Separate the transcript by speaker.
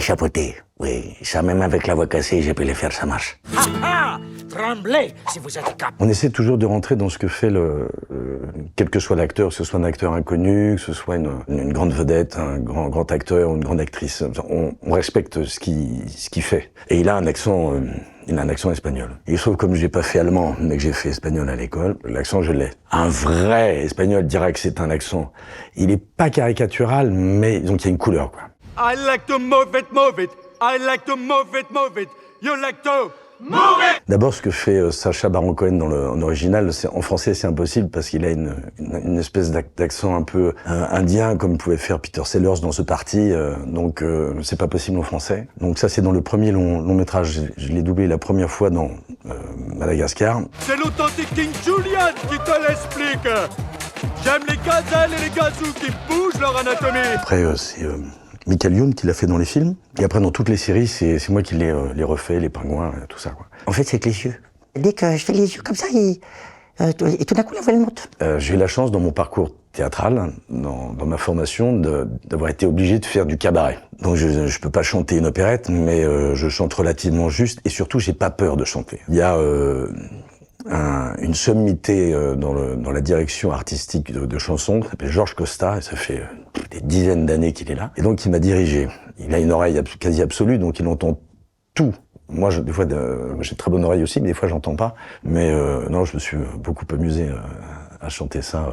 Speaker 1: chapeauter, oui. Ça, même avec la voix cassée, j'ai pu le faire, ça marche.
Speaker 2: Ah ah! Tremblez si vous êtes capable.
Speaker 3: On essaie toujours de rentrer dans ce que fait quel que soit l'acteur, que ce soit un acteur inconnu, que ce soit une grande vedette, un grand acteur ou une grande actrice. On respecte ce qu'il fait. Et il a un accent espagnol. Il se trouve, comme j'ai pas fait allemand, mais que j'ai fait espagnol à l'école, l'accent je l'ai. Un vrai espagnol dira que c'est un accent. Il est pas caricatural, mais donc il y a une couleur, quoi.
Speaker 4: I like to move it. I like to move it. You like to move it.
Speaker 3: D'abord, ce que fait Sacha Baron Cohen en original, en français, c'est impossible parce qu'il a une espèce d'accent un peu indien, comme pouvait faire Peter Sellers dans ce parti. Donc, c'est pas possible en français. Donc ça, c'est dans le premier long métrage. Je l'ai doublé la première fois dans Madagascar.
Speaker 4: C'est l'authentique King Julian qui te l'explique. J'aime les gazelles et les gazous qui bougent leur anatomie.
Speaker 3: Après, c'est Michael Youn qui l'a fait dans les films. Et après, dans toutes les séries, c'est moi qui les refais, les pingouins, tout ça, quoi.
Speaker 1: En fait, c'est avec les yeux. Dès que je fais les yeux comme ça, et tout d'un coup, la voix, elle monte.
Speaker 3: J'ai eu la chance, dans mon parcours théâtral, dans ma formation, d'avoir été obligé de faire du cabaret. Donc je peux pas chanter une opérette, mais je chante relativement juste, et surtout, j'ai pas peur de chanter. Il y a une sommité dans la direction artistique de chansons, qui s'appelle Georges Costa, et ça fait des dizaines d'années qu'il est là. Et donc il m'a dirigé. Il a une oreille quasi absolue, donc il entend tout. Moi, des fois, j'ai de très bonne oreille aussi, mais des fois, j'entends pas. Mais non, je me suis beaucoup amusé à chanter ça.